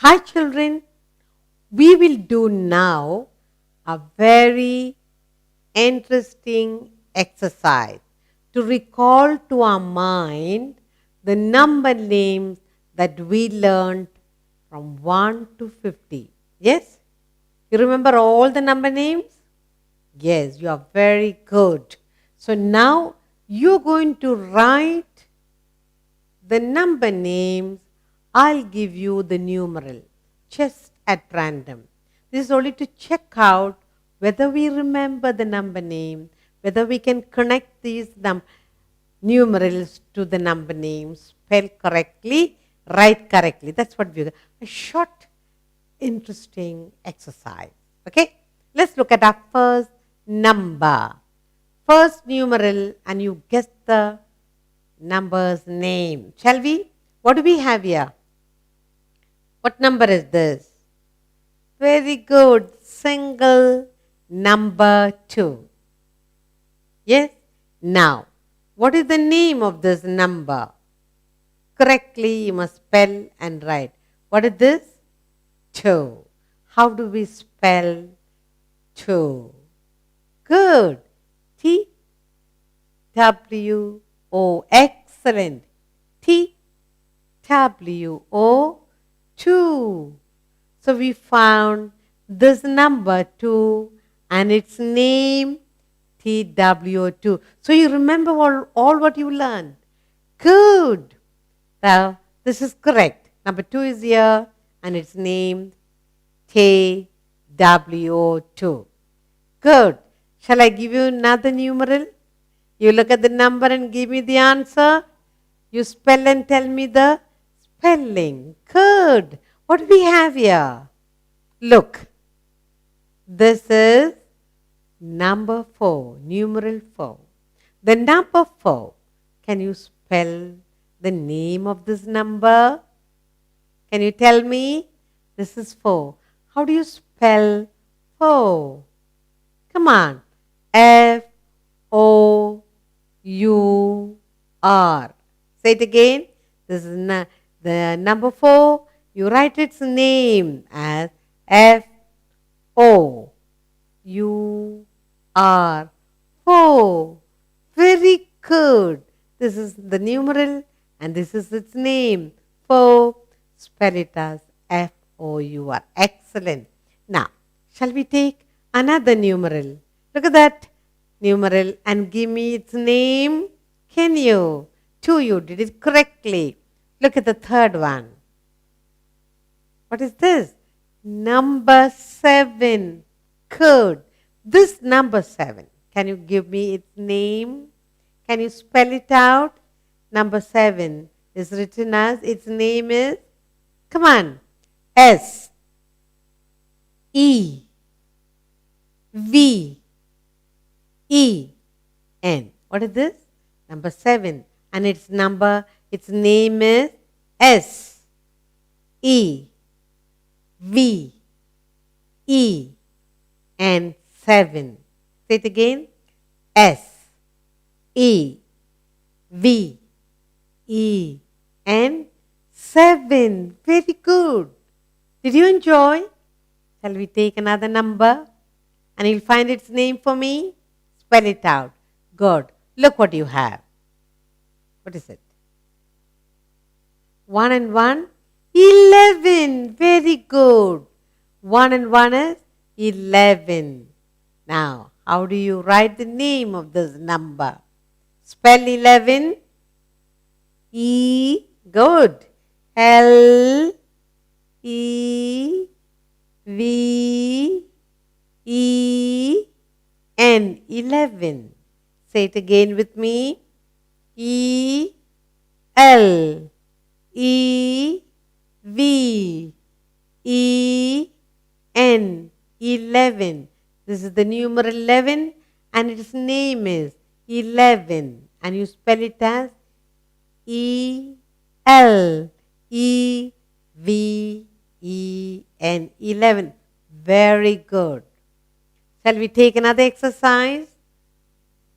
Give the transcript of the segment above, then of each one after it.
Hi children, we will do now a very interesting exercise to recall to our mind the number names that we learned from 1 to 50. Yes? You remember all the number names? Yes, you are very good. So now you're going to write the number names. I'll give you the numeral just at random. This is only to check out whether we remember the number name, whether we can connect these numerals to the number names, spell correctly, write correctly. That's what we do. A short, interesting exercise. Okay? Let's look at our first number. First numeral, and you guess the number's name. Shall we? What do we have here? What number is this? Very good. Single number 2. Yes? Now, what is the name of this number? Correctly, you must spell and write. What is this? 2. How do we spell 2? Good. T W O. Excellent. T W O 2. So we found this number 2 and its name TWO2. So you remember all what you learned. Good. Now this is correct. Number 2 is here and it's named TWO2. Good. Shall I give you another numeral? You look at the number and give me the answer. You spell and tell me the spelling. Good. What do we have here? Look. This is number 4, numeral 4. The number 4, can you spell the name of this number? Can you tell me? This is 4. How do you spell 4? Come on. F-O-U-R. Say it again. This is the number 4. You write its name as F-O-U-R. 4. Very good. This is the numeral and this is its name. 4. Spell it as F-O-U-R. Excellent. Now, shall we take another numeral? Look at that numeral and give me its name. Can you? 2, you did it correctly. Look at the third one. What is this? Number 7. Good. This number 7. Can you give me its name? Can you spell it out? Number 7 is written as, its name is, come on, S E V E N. What is this? Number 7. And its name is S E V E N 7. Say it again. S E V E N 7. Very good. Did you enjoy? Shall we take another number? And you'll find its name for me? Spell it out. Good. Look what you have. What is it? 1 and 1? 11. Very good. 1 and 1 is 11. Now, how do you write the name of this number? Spell 11. E. Good. L. E. V. E. N. 11. Say it again with me. E. L. E. V. E. N. 11. This is the numeral 11 and its name is 11. And you spell it as E. L. E. V. E. N. 11. Very good. Shall we take another exercise?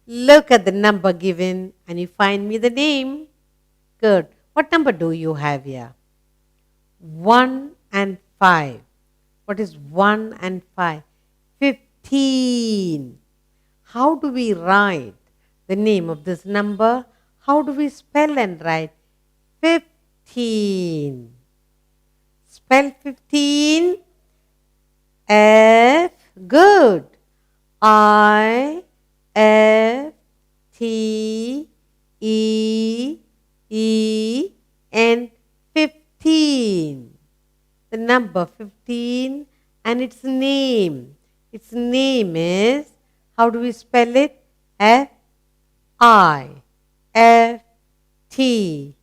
Look at the number given and you find me the name. Good. What number do you have here? 1 and 5. What is 1 and 5? 15. How do we write the name of this number? How do we spell and write 15? Spell 15. F. Good. I. F. T. E. E. N. 15. The number 15 and its name. Its name is, how do we spell it? F. I. F. T.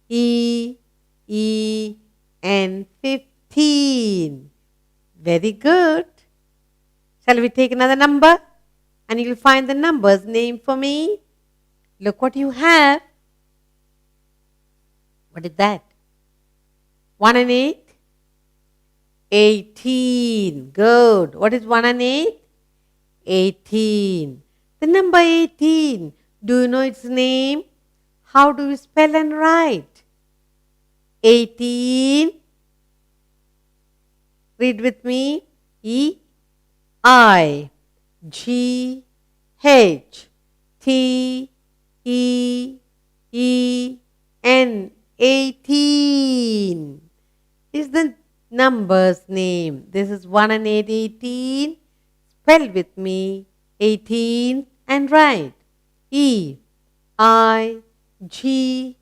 E. E. N. 15. Very good. Shall we take another number? And you'll find the number's name for me. Look what you have. What is that? 1 and 8? 18. Good. What is 1 and 8? 18. The number 18. Do you know its name? How do we spell and write? 18. Read with me. E. I. G. H. T. E. E. N. 18 is the number's name. This is 1 and 8, 18. Spell with me 18 and write E. I. G.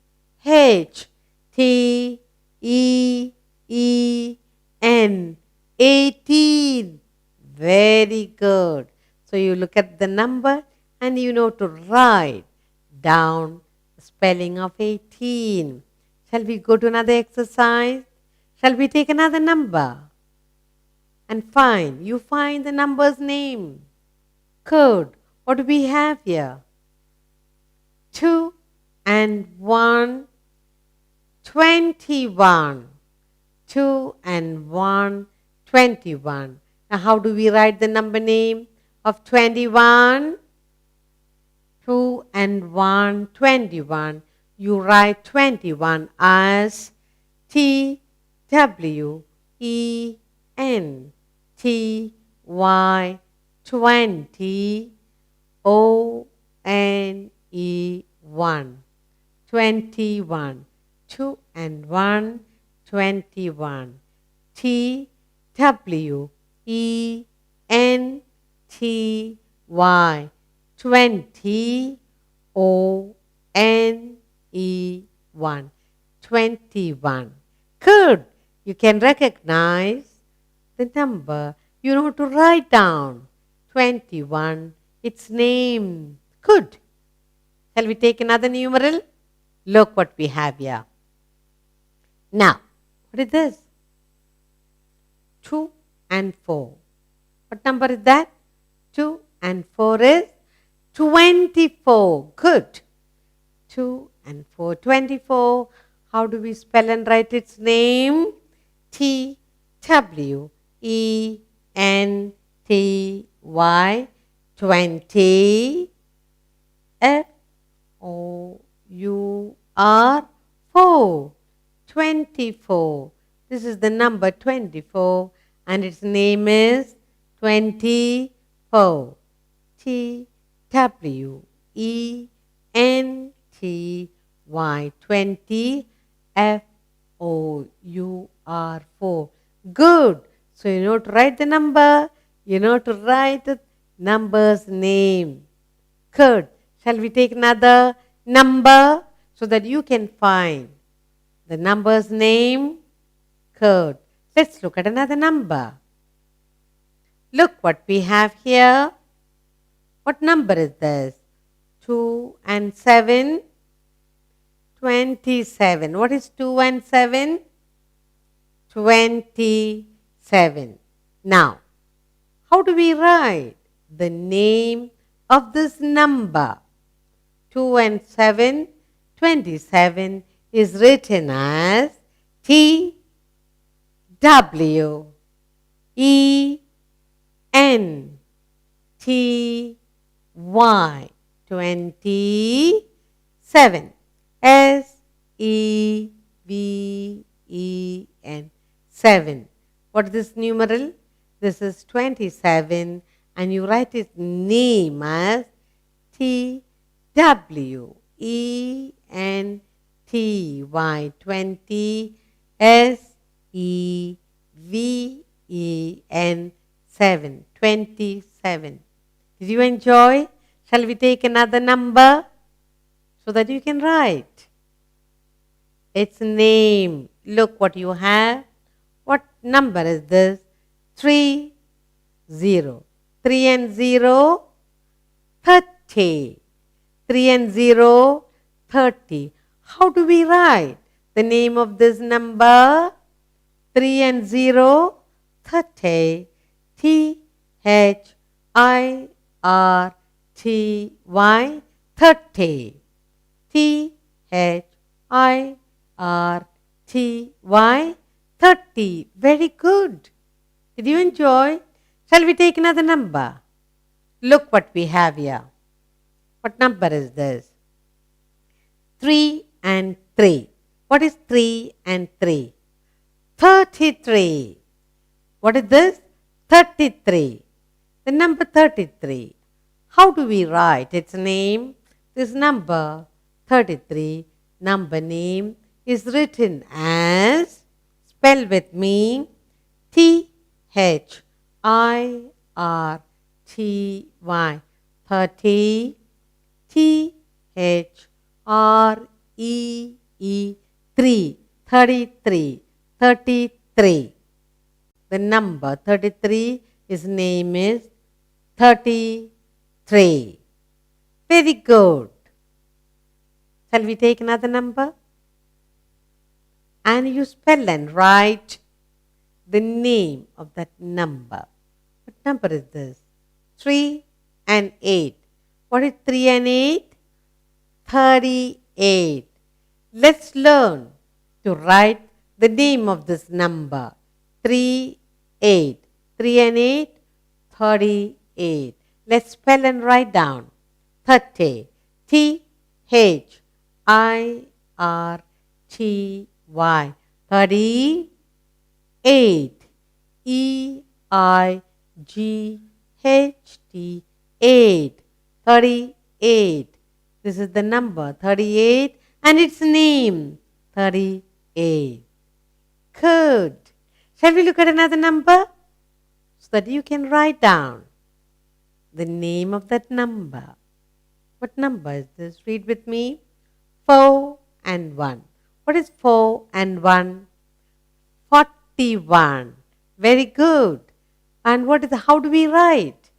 H. T. E. E. N. 18. Very good. So you look at the number and you know to write down the spelling of 18. Shall we go to another exercise? Shall we take another number? And you find the number's name. Good. What do we have here? 2 and 1, 21. 2 and 1, 21. Now how do we write the number name of 21? 2 and 1, 21. You write 21 as T W E N T Y 20 O N E 1. 21. 2 and 1, 21. T W E N T Y 20 O N E 1. 21. Good. You can recognize the number. You know to write down 21, its name. Good. Shall we take another numeral? Look what we have here. Now, what is this? 2 and 4. What number is that? 2 and 4 is 24. Good. 2 and 4, 24. How do we spell and write its name? T W E N T Y 20 F O U R 4. 24. This is the number 24 and its name is 24. T W E N T Y 20 F O U R 4. Good. So you know to write the number. You know to write the number's name. Good. Shall we take another number so that you can find the number's name? Good. Let's look at another number. Look what we have here. What number is this? 2 and 7. 27. What is 2 and 7? 27. Now, how do we write the name of this number? 2 and 7, 27 is written as T W E N T Y 27. S E V E N 7. What is this numeral? This is 27 and you write its name as TWENTY, 20, SEVEN, 7, 27. Did you enjoy? Shall we take another number so that you can write its name? Look what you have. What number is this? 3, 0. 3 and 0, 30. 3 and 0, 30. How do we write the name of this number? 3 and 0, 30. THIRTY, 30. THIRTY, 30. Very good. Did you enjoy? Shall we take another number? Look what we have here. What number is this? 3 and 3. What is 3 and 3? 33. What is this? 33. The number 33. How do we write its name? This number 33, number name is written as, spell with me, THIRTY, 30, THREE, 3, 33, 33. The number 33, his name is 33. Very good. Shall we take another number? And you spell and write the name of that number. What number is this? 3 and 8. What is 3 and 8? 38. Let's learn to write the name of this number. 3, 8. 3 and 8, 38. Let's spell and write down. 30. THIRTY. 38. EIGHT. 8. 38. This is the number 38 and its name 38. Good. Shall we look at another number so that you can write down the name of that number? What number is this? Read with me. 4 and 1. What is 4 and 1? 41. Very good. And what is how do we write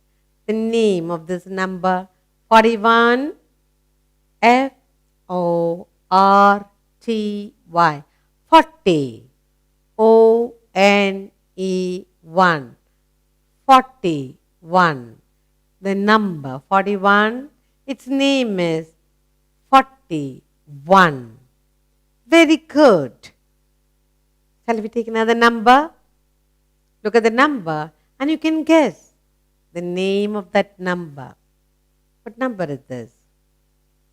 the name of this number? 41. FORTY. 40. ONE. 41. The number 41. Its name is 41. Very good. Shall we take another number? Look at the number and you can guess the name of that number. What number is this?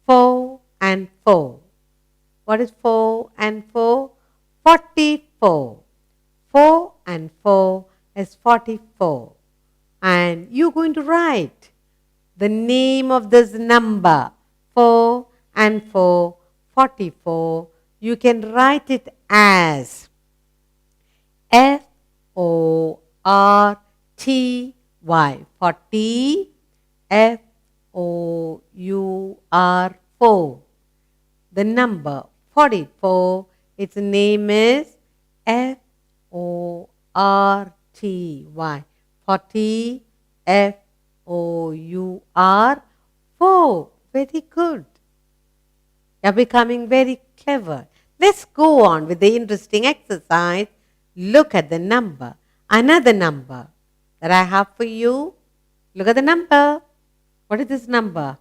4 and 4. What is 4 and 4? 44. 4 and 4 is 44. And you're going to write the name of this number. 4 and 4, 44. You can write it as FORTY. 40. FOUR. 4. The number 44. Its name is FORTY. 40. FOUR. 4. Very good. You're becoming very clever. Let's go on with the interesting exercise. Look at the number. Another number that I have for you. Look at the number. What is this number?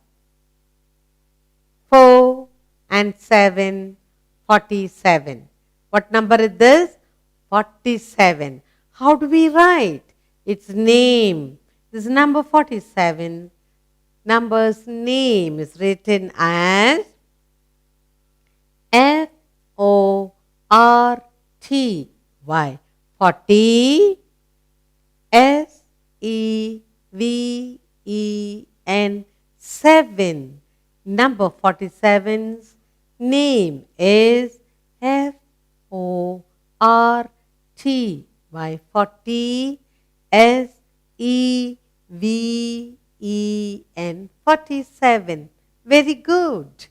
4 and 7, 47. What number is this? 47. How do we write its name? This number 47. Number's name is written as FORTY. 40. SEVEN. 7. Number 47's name is FORT. Why 40? SEVEN. 47. Very good.